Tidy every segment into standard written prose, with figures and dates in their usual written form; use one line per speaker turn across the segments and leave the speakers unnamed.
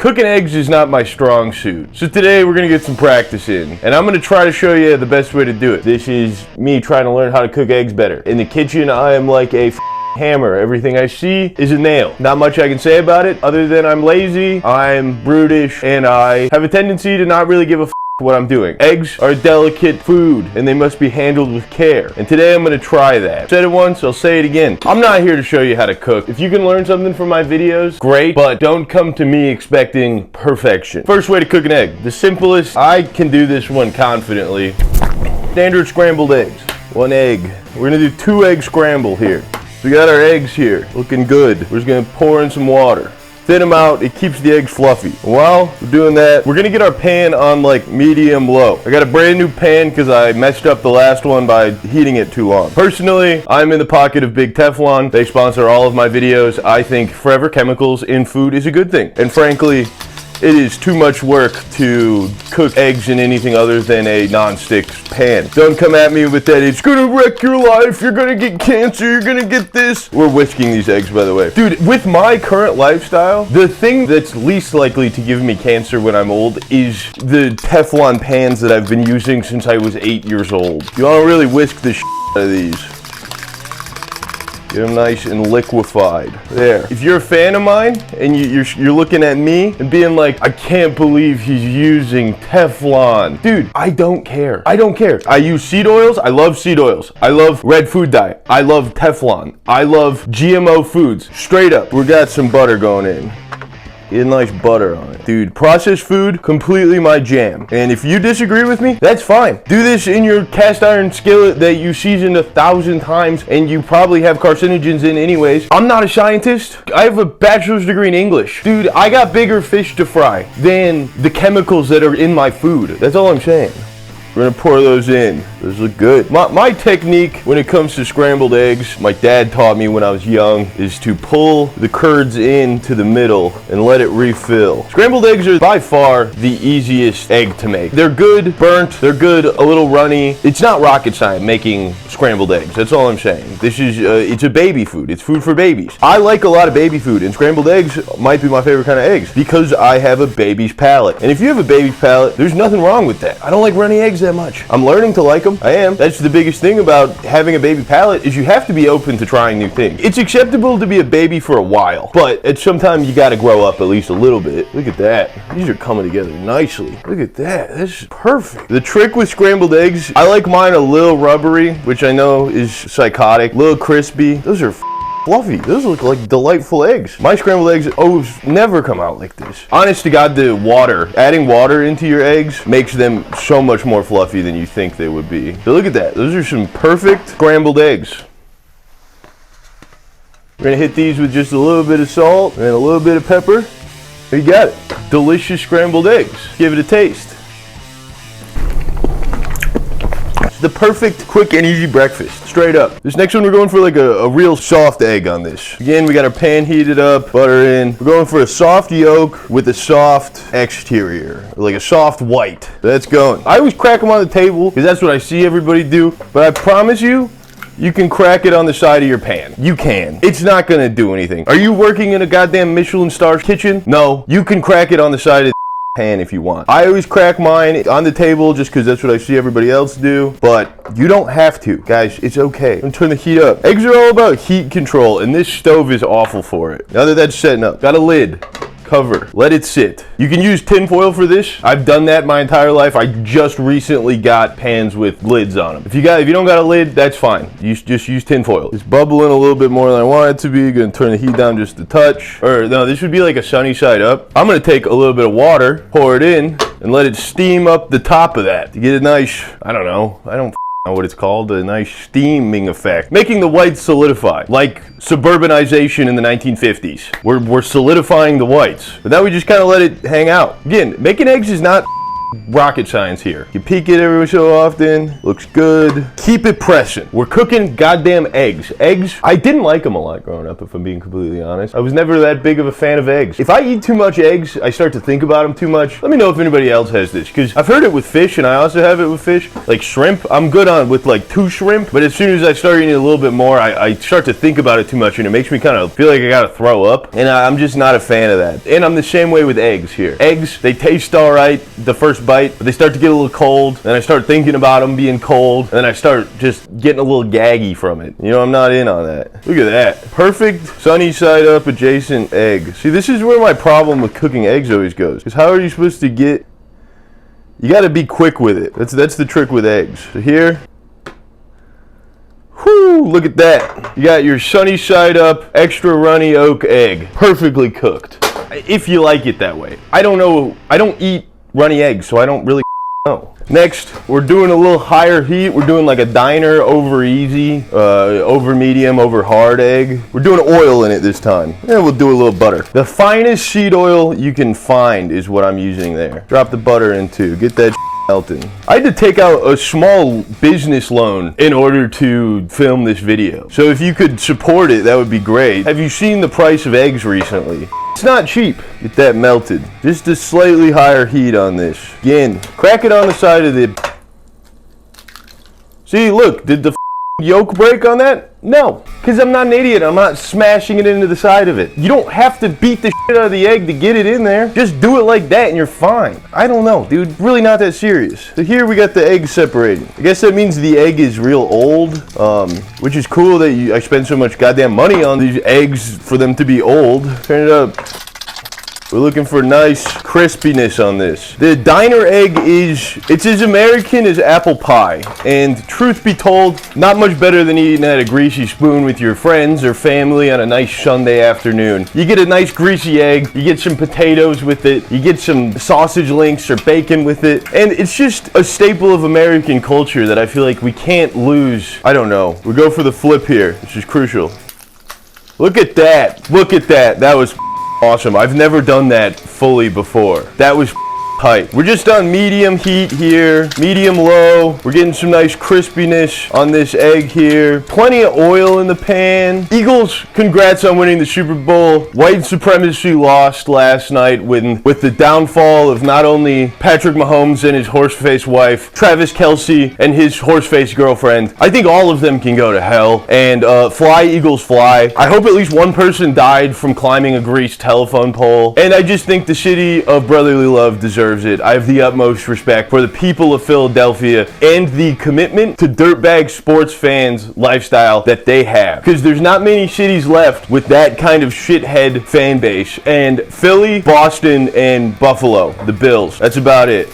Cooking eggs is not my strong suit. So today we're gonna get some practice in. And I'm gonna try to show you the best way to do it. This is me trying to learn how to cook eggs better. In the kitchen, I am like a hammer. Everything I see is a nail. Not much I can say about it other than I'm lazy, I'm brutish, and I have a tendency to not really give a what I'm doing. Eggs are a delicate food and they must be handled with care. And today I'm gonna try that. Said it once, I'll say it again. I'm not here to show you how to cook. If you can learn something from my videos, great, but don't come to me expecting perfection. First way to cook an egg. The simplest, I can do this one confidently. Standard scrambled eggs. 1 egg. We're gonna do 2 egg scramble here. We got our eggs here, looking good. We're just gonna pour in some water. Thin them out, it keeps the eggs fluffy. While we're doing that, we're gonna get our pan on like medium low. I got a brand new pan because I messed up the last one by heating it too long. Personally, I'm in the pocket of Big Teflon. They sponsor all of my videos. I think forever chemicals in food is a good thing. And frankly, it is too much work to cook eggs in anything other than a non-stick pan. Don't come at me with that, it's gonna wreck your life, you're gonna get cancer, you're gonna get this. We're whisking these eggs, by the way. Dude, with my current lifestyle, the thing that's least likely to give me cancer when I'm old is the Teflon pans that I've been using since I was 8 years old. You wanna really whisk the out of these. Get them nice and liquefied. There. If you're a fan of mine and you're looking at me and being like, I can't believe he's using Teflon. Dude, I don't care. I don't care. I use seed oils. I love seed oils. I love red food dye. I love Teflon. I love GMO foods. Straight up. We got some butter going in. Get a nice butter on it. Dude, processed food, completely my jam. And if you disagree with me, that's fine. Do this in your cast iron skillet that you seasoned 1,000 times and you probably have carcinogens in anyways. I'm not a scientist. I have a bachelor's degree in English. Dude, I got bigger fish to fry than the chemicals that are in my food. That's all I'm saying. We're gonna pour those in. Those look good. My technique when it comes to scrambled eggs, my dad taught me when I was young, is to pull the curds into the middle and let it refill. Scrambled eggs are by far the easiest egg to make. They're good burnt, they're good a little runny. It's not rocket science making scrambled eggs, that's all I'm saying. This is, it's a baby food. It's food for babies. I like a lot of baby food and scrambled eggs might be my favorite kind of eggs because I have a baby's palate. And if you have a baby's palate, there's nothing wrong with that. I don't like runny eggs that much. I'm learning to like them. I am. That's the biggest thing about having a baby palate is you have to be open to trying new things. It's acceptable to be a baby for a while, but at some time you got to grow up at least a little bit. Look at that. These are coming together nicely. Look at that. This is perfect. The trick with scrambled eggs, I like mine a little rubbery, which I know is psychotic, a little crispy. Those are fluffy. Those look like delightful eggs. My scrambled eggs always never come out like this. Honest to God, the water, adding water into your eggs makes them so much more fluffy than you think they would be. So look at that. Those are some perfect scrambled eggs. We're gonna hit these with just a little bit of salt and a little bit of pepper. You got it. Delicious scrambled eggs. Give it a taste. The perfect quick and easy breakfast, straight up. This next one we're going for like a real soft egg on this. Again, we got our pan heated up, butter in. We're going for a soft yolk with a soft exterior, like a soft white. That's going. I always crack them on the table because that's what I see everybody do, but I promise you, you can crack it on the side of your pan. You can. It's not gonna do anything. Are you working in a goddamn Michelin star kitchen? No, you can crack it on the side of the pan if you want. I always crack mine on the table just because that's what I see everybody else do, but you don't have to. Guys, it's okay. I'm gonna turn the heat up. Eggs are all about heat control, and this stove is awful for it. Now that that's setting up, got a lid. Cover, let it sit. You can use tin foil for this. I've done that my entire life. I just recently got pans with lids on them. If you don't got a lid, that's fine. You just use tin foil. It's bubbling a little bit more than I want it to be. Gonna turn the heat down just a touch. Or no, this would be like a sunny side up. I'm gonna take a little bit of water, pour it in, and let it steam up the top of that to get a nice, I don't know what it's called, a nice steaming effect, making the whites solidify, like suburbanization in the 1950s. We're solidifying the whites, but now we just kind of let it hang out. Again, making eggs is not rocket science here. You peek it every so often, looks good. Keep it pressing. We're cooking goddamn eggs. Eggs, I didn't like them a lot growing up, if I'm being completely honest. I was never that big of a fan of eggs. If I eat too much eggs, I start to think about them too much. Let me know if anybody else has this, because I've heard it with fish, and I also have it with fish. Like shrimp, I'm good on with like 2 shrimp, but as soon as I start eating a little bit more, I start to think about it too much, and it makes me kind of feel like I gotta throw up, and I'm just not a fan of that. And I'm the same way with eggs here. Eggs, they taste all right the first bite, but they start to get a little cold, and I start thinking about them being cold, and then I start just getting a little gaggy from it. You know, I'm not in on that. Look at that. Perfect sunny side up adjacent egg. See, this is where my problem with cooking eggs always goes, because how are you supposed to get... You gotta be quick with it. That's the trick with eggs. So here, whoo, look at that. You got your sunny side up, extra runny oak egg. Perfectly cooked. If you like it that way. I don't know, I don't eat runny eggs, so I don't really know. Next, we're doing a little higher heat. We're doing like a diner over easy, over medium, over hard egg. We're doing oil in it this time. And we'll do a little butter. The finest seed oil you can find is what I'm using there. Drop the butter into, get that melting. I had to take out a small business loan in order to film this video. So if you could support it, that would be great. Have you seen the price of eggs recently? It's not cheap. Get that melted. Just a slightly higher heat on this. Again, crack it on the side of the... See, look, did the yolk break on that? No, because I'm not an idiot. I'm not smashing it into the side of it. You don't have to beat the shit out of the egg to get it in there. Just do it like that and you're fine. I don't know, dude. Really not that serious. So here we got the eggs separating. I guess that means the egg is real old, which is cool that I spend so much goddamn money on these eggs for them to be old. Turn it up. We're looking for nice crispiness on this. The diner egg it's as American as apple pie. And truth be told, not much better than eating at a greasy spoon with your friends or family on a nice Sunday afternoon. You get a nice greasy egg, you get some potatoes with it, you get some sausage links or bacon with it, and it's just a staple of American culture that I feel like we can't lose. I don't know. We go for the flip here, which is crucial. Look at that. Look at that. That was awesome. I've never done that fully before. That was tight. We're just on medium heat here, medium low. We're getting some nice crispiness on this egg here. Plenty of oil in the pan. Eagles, congrats on winning the Super Bowl. White supremacy lost last night with the downfall of not only Patrick Mahomes and his horse-faced wife, Travis Kelce and his horse-faced girlfriend. I think all of them can go to hell. And fly, Eagles, fly. I hope at least one person died from climbing a greased telephone pole. And I just think the city of brotherly love deserves it. I have the utmost respect for the people of Philadelphia and the commitment to dirtbag sports fans lifestyle that they have. Because there's not many cities left with that kind of shithead fan base. And Philly, Boston, and Buffalo, the Bills. That's about it.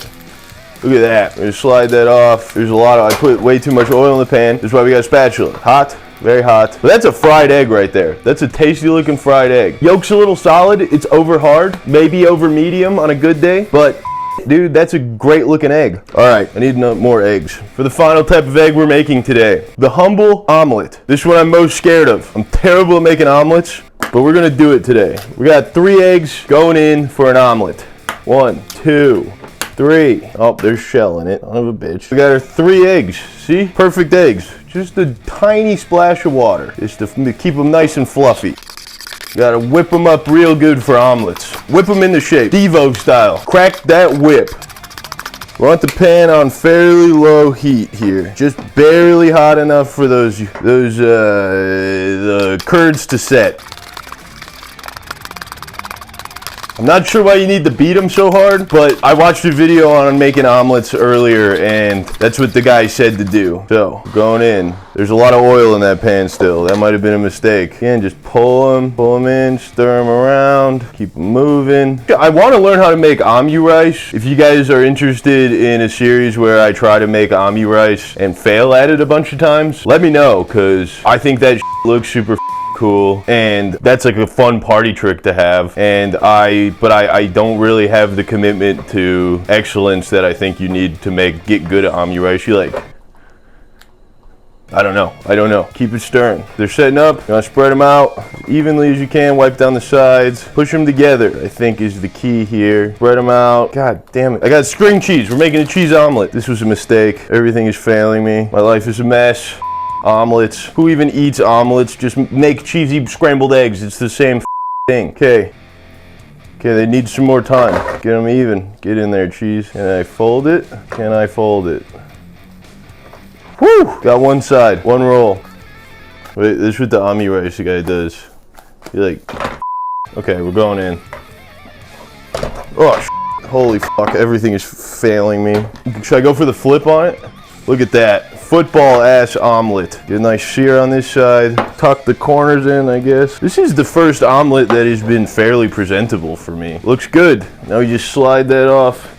Look at that. I'm gonna slide that off. There's a lot of, I put way too much oil in the pan. That's why we got a spatula. Hot. Very hot. But that's a fried egg right there. That's a tasty looking fried egg. Yolk's a little solid. It's over hard. Maybe over medium on a good day. But, dude, that's a great looking egg. Alright, I need more eggs. For the final type of egg we're making today. The humble omelet. This is what I'm most scared of. I'm terrible at making omelets, but we're going to do it today. We got 3 eggs going in for an omelet. 1, 2, 3. Oh, there's shell in it. Son of a bitch. We got our 3 eggs. See? Perfect eggs. Just a tiny splash of water. Just to keep them nice and fluffy. Gotta whip them up real good for omelets. Whip them into shape. Devo style. Crack that whip. We want the pan on fairly low heat here. Just barely hot enough for the curds to set. I'm not sure why you need to beat them so hard, but I watched a video on making omelets earlier, and that's what the guy said to do. So, going in. There's a lot of oil in that pan still. That might have been a mistake. Again, just pull them in, stir them around, keep them moving. I want to learn how to make omu rice. If you guys are interested in a series where I try to make omu rice and fail at it a bunch of times, let me know, because I think that looks super cool, and that's like a fun party trick to have. And I don't really have the commitment to excellence that I think you need to get good at omu rice. You like I don't know. Keep it stirring. They're setting up. You're gonna spread them out evenly as you can. Wipe down the sides. Push them together, I think, is the key here. Spread them out. God damn it. I got string cheese. We're making a cheese omelet. This was a mistake. Everything is failing me. My life is a mess. Omelets. Who even eats omelets? Just make cheesy scrambled eggs. It's the same thing. Okay, they need some more time. Get them even. Get in there, cheese. Can I fold it? Can I fold it? Woo! Got one side, one roll. Wait, this is what the ami rice guy does. You're like, okay, we're going in. Oh, holy fuck, everything is failing me. Should I go for the flip on it? Look at that. Football ass omelet. Get a nice sear on this side. Tuck the corners in, I guess. This is the first omelet that has been fairly presentable for me. Looks good. Now we just slide that off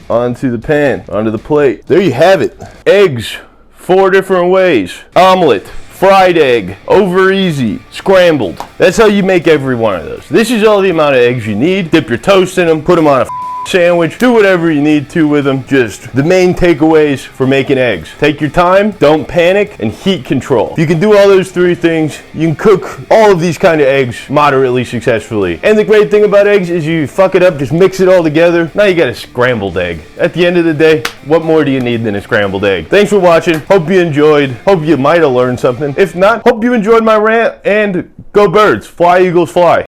onto the pan, onto the plate. There you have it. Eggs, 4 different ways. Omelet, fried egg, over easy, scrambled. That's how you make every one of those. This is all the amount of eggs you need. Dip your toast in them, put them on a sandwich, do whatever you need to with them. Just the main takeaways for making eggs. Take your time, don't panic, and heat control. If you can do all those 3 things, you can cook all of these kind of eggs moderately successfully. And the great thing about eggs is you fuck it up, just mix it all together. Now you got a scrambled egg. At the end of the day, what more do you need than a scrambled egg? Thanks for watching. Hope you enjoyed. Hope you might have learned something. If not, hope you enjoyed my rant, and go birds. Fly, Eagles, fly.